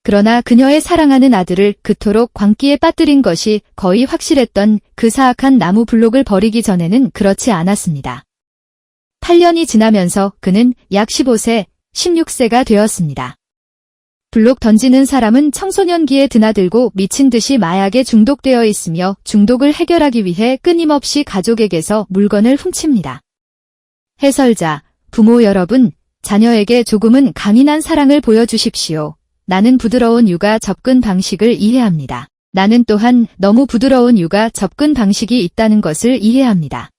그러나 그녀의 사랑하는 아들을 그토록 광기에 빠뜨린 것이 거의 확실했던 그 사악한 나무 블록을 버리기 전에는 그렇지 않았습니다. 8년이 지나면서 그는 약 15세, 16세가 되었습니다. 블록 던지는 사람은 청소년기에 드나들고 미친 듯이 마약에 중독되어 있으며 중독을 해결하기 위해 끊임없이 가족에게서 물건을 훔칩니다. 해설자, 부모 여러분, 자녀에게 조금은 강인한 사랑을 보여주십시오. 나는 부드러운 육아 접근 방식을 이해합니다. 나는 또한 너무 부드러운 육아 접근 방식이 있다는 것을 이해합니다.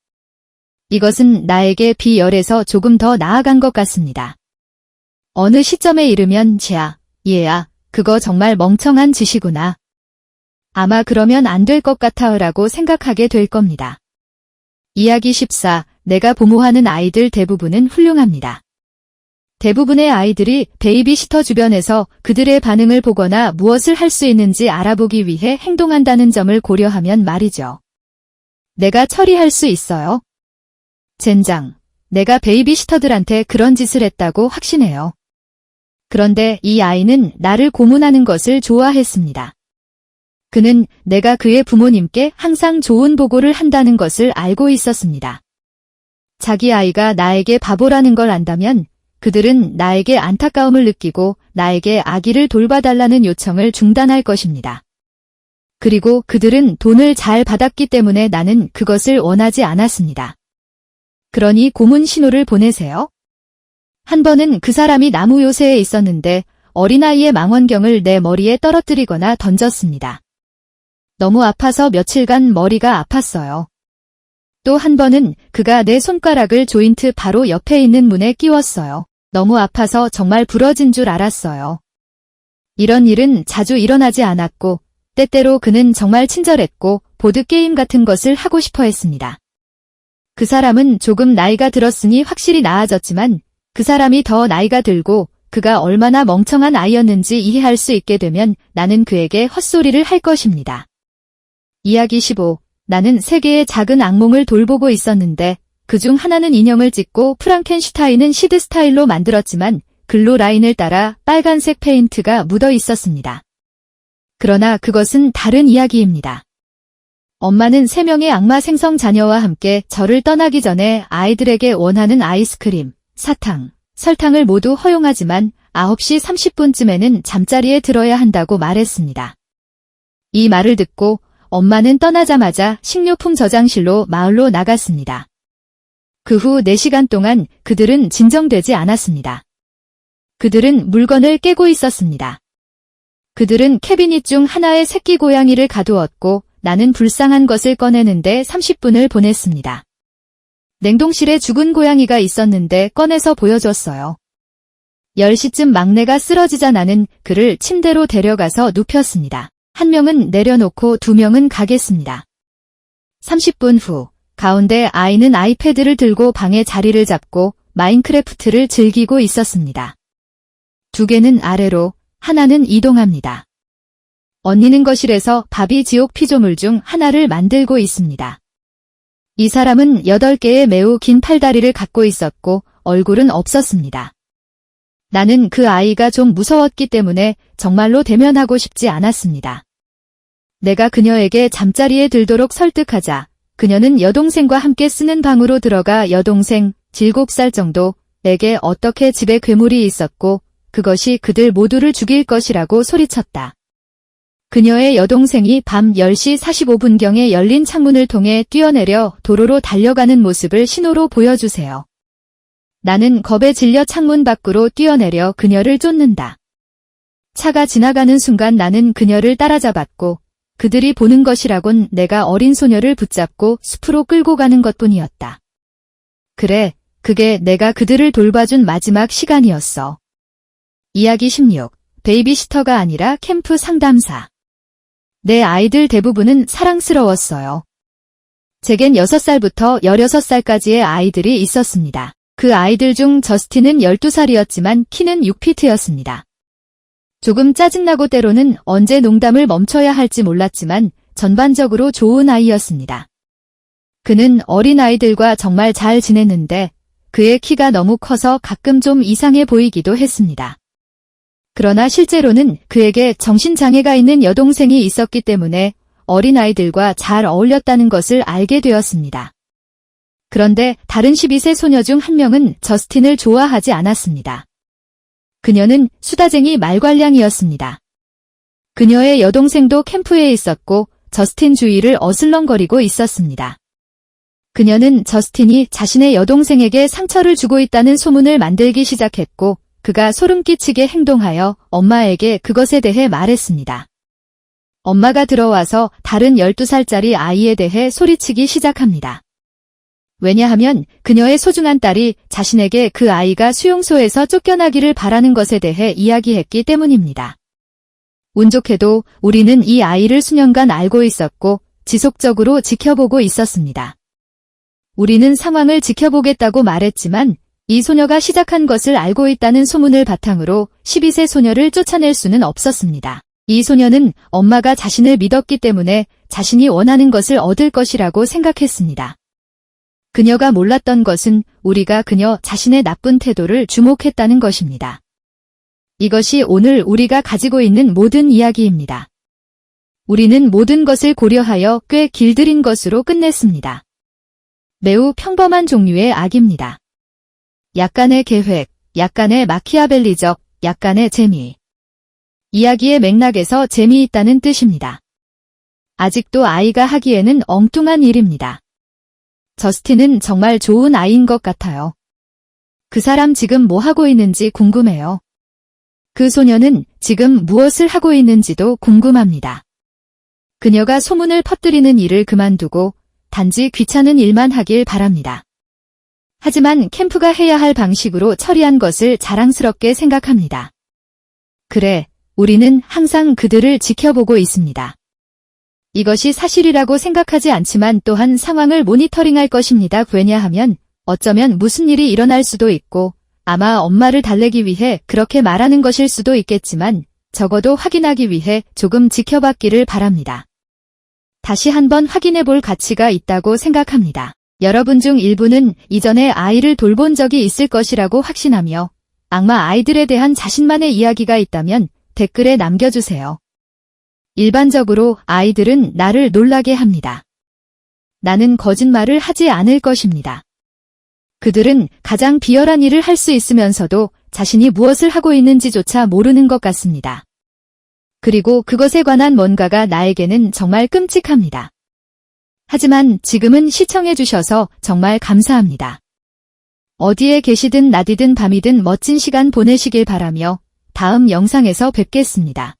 이것은 나에게 비열에서 조금 더 나아간 것 같습니다. 어느 시점에 이르면 얘야, 그거 정말 멍청한 짓이구나. 아마 그러면 안 될 것 같아라고 생각하게 될 겁니다. 이야기 14. 내가 보모하는 아이들 대부분은 훌륭합니다. 대부분의 아이들이 베이비시터 주변에서 그들의 반응을 보거나 무엇을 할 수 있는지 알아보기 위해 행동한다는 점을 고려하면 말이죠. 내가 처리할 수 있어요. 젠장, 내가 베이비시터들한테 그런 짓을 했다고 확신해요. 그런데 이 아이는 나를 고문하는 것을 좋아했습니다. 그는 내가 그의 부모님께 항상 좋은 보고를 한다는 것을 알고 있었습니다. 자기 아이가 나에게 바보라는 걸 안다면 그들은 나에게 안타까움을 느끼고 나에게 아기를 돌봐달라는 요청을 중단할 것입니다. 그리고 그들은 돈을 잘 받았기 때문에 나는 그것을 원하지 않았습니다. 그러니 고문 신호를 보내세요. 한 번은 그 사람이 나무 요새에 있었는데 어린아이의 망원경을 내 머리에 떨어뜨리거나 던졌습니다. 너무 아파서 며칠간 머리가 아팠어요. 또 한 번은 그가 내 손가락을 조인트 바로 옆에 있는 문에 끼웠어요. 너무 아파서 정말 부러진 줄 알았어요. 이런 일은 자주 일어나지 않았고 때때로 그는 정말 친절했고 보드게임 같은 것을 하고 싶어 했습니다. 그 사람은 조금 나이가 들었으니 확실히 나아졌지만 그 사람이 더 나이가 들고 그가 얼마나 멍청한 아이였는지 이해할 수 있게 되면 나는 그에게 헛소리를 할 것입니다. 이야기 15. 나는 세 개의 작은 악몽을 돌보고 있었는데 그중 하나는 인형을 찍고 프랑켄슈타인은 시드 스타일로 만들었지만 글로 라인을 따라 빨간색 페인트가 묻어 있었습니다. 그러나 그것은 다른 이야기입니다. 엄마는 3명의 악마 생성 자녀와 함께 저를 떠나기 전에 아이들에게 원하는 아이스크림, 사탕, 설탕을 모두 허용하지만 9시 30분쯤에는 잠자리에 들어야 한다고 말했습니다. 이 말을 듣고 엄마는 떠나자마자 식료품 저장실로 마을로 나갔습니다. 그 후 4시간 동안 그들은 진정되지 않았습니다. 그들은 물건을 깨고 있었습니다. 그들은 캐비닛 중 하나에 새끼 고양이를 가두었고 나는 불쌍한 것을 꺼내는데 30분을 보냈습니다. 냉동실에 죽은 고양이가 있었는데 꺼내서 보여줬어요. 10시쯤 막내가 쓰러지자 나는 그를 침대로 데려가서 눕혔습니다. 1명은 내려놓고 2명은 가겠습니다. 30분 후 가운데 아이는 아이패드를 들고 방에 자리를 잡고 마인크래프트를 즐기고 있었습니다. 2개는 아래로, 하나는 이동합니다. 언니는 거실에서 바비 지옥 피조물 중 하나를 만들고 있습니다. 이 사람은 8개의 매우 긴 팔다리를 갖고 있었고 얼굴은 없었습니다. 나는 그 아이가 좀 무서웠기 때문에 정말로 대면하고 싶지 않았습니다. 내가 그녀에게 잠자리에 들도록 설득하자 그녀는 여동생과 함께 쓰는 방으로 들어가 여동생 7살 정도에게 어떻게 집에 괴물이 있었고 그것이 그들 모두를 죽일 것이라고 소리쳤다. 그녀의 여동생이 밤 10시 45분경에 열린 창문을 통해 뛰어내려 도로로 달려가는 모습을 신호로 보여주세요. 나는 겁에 질려 창문 밖으로 뛰어내려 그녀를 쫓는다. 차가 지나가는 순간 나는 그녀를 따라잡았고 그들이 보는 것이라곤 내가 어린 소녀를 붙잡고 숲으로 끌고 가는 것뿐이었다. 그래, 그게 내가 그들을 돌봐준 마지막 시간이었어. 이야기 16. 베이비시터가 아니라 캠프 상담사. 내 아이들 대부분은 사랑스러웠어요. 제겐 6살부터 16살까지의 아이들이 있었습니다. 그 아이들 중 저스틴은 12살이었지만 키는 6피트였습니다. 조금 짜증나고 때로는 언제 농담을 멈춰야 할지 몰랐지만 전반적으로 좋은 아이였습니다. 그는 어린 아이들과 정말 잘 지냈는데 그의 키가 너무 커서 가끔 좀 이상해 보이기도 했습니다. 그러나 실제로는 그에게 정신장애가 있는 여동생이 있었기 때문에 어린아이들과 잘 어울렸다는 것을 알게 되었습니다. 그런데 다른 12세 소녀 중 1명은 저스틴을 좋아하지 않았습니다. 그녀는 수다쟁이 말괄량이었습니다. 그녀의 여동생도 캠프에 있었고 저스틴 주위를 어슬렁거리고 있었습니다. 그녀는 저스틴이 자신의 여동생에게 상처를 주고 있다는 소문을 만들기 시작했고 그가 소름 끼치게 행동하여 엄마에게 그것에 대해 말했습니다. 엄마가 들어와서 다른 12살짜리 아이에 대해 소리치기 시작합니다. 왜냐하면 그녀의 소중한 딸이 자신에게 그 아이가 수용소에서 쫓겨나기를 바라는 것에 대해 이야기했기 때문입니다. 운 좋게도 우리는 이 아이를 수년간 알고 있었고 지속적으로 지켜보고 있었습니다. 우리는 상황을 지켜보겠다고 말했지만 이 소녀가 시작한 것을 알고 있다는 소문을 바탕으로 12세 소녀를 쫓아낼 수는 없었습니다. 이 소녀는 엄마가 자신을 믿었기 때문에 자신이 원하는 것을 얻을 것이라고 생각했습니다. 그녀가 몰랐던 것은 우리가 그녀 자신의 나쁜 태도를 주목했다는 것입니다. 이것이 오늘 우리가 가지고 있는 모든 이야기입니다. 우리는 모든 것을 고려하여 꽤 길들인 것으로 끝냈습니다. 매우 평범한 종류의 악입니다. 약간의 계획, 약간의 마키아벨리적, 약간의 재미. 이야기의 맥락에서 재미있다는 뜻입니다. 아직도 아이가 하기에는 엉뚱한 일입니다. 저스틴은 정말 좋은 아이인 것 같아요. 그 사람 지금 뭐 하고 있는지 궁금해요. 그 소녀는 지금 무엇을 하고 있는지도 궁금합니다. 그녀가 소문을 퍼뜨리는 일을 그만두고 단지 귀찮은 일만 하길 바랍니다. 하지만 캠프가 해야 할 방식으로 처리한 것을 자랑스럽게 생각합니다. 그래, 우리는 항상 그들을 지켜보고 있습니다. 이것이 사실이라고 생각하지 않지만 또한 상황을 모니터링할 것입니다. 왜냐하면 어쩌면 무슨 일이 일어날 수도 있고 아마 엄마를 달래기 위해 그렇게 말하는 것일 수도 있겠지만 적어도 확인하기 위해 조금 지켜봤기를 바랍니다. 다시 한번 확인해 볼 가치가 있다고 생각합니다. 여러분 중 일부는 이전에 아이를 돌본 적이 있을 것이라고 확신하며 악마 아이들에 대한 자신만의 이야기가 있다면 댓글에 남겨주세요. 일반적으로 아이들은 나를 놀라게 합니다. 나는 거짓말을 하지 않을 것입니다. 그들은 가장 비열한 일을 할 수 있으면서도 자신이 무엇을 하고 있는지조차 모르는 것 같습니다. 그리고 그것에 관한 뭔가가 나에게는 정말 끔찍합니다. 하지만 지금은 시청해주셔서 정말 감사합니다. 어디에 계시든 낮이든 밤이든 멋진 시간 보내시길 바라며 다음 영상에서 뵙겠습니다.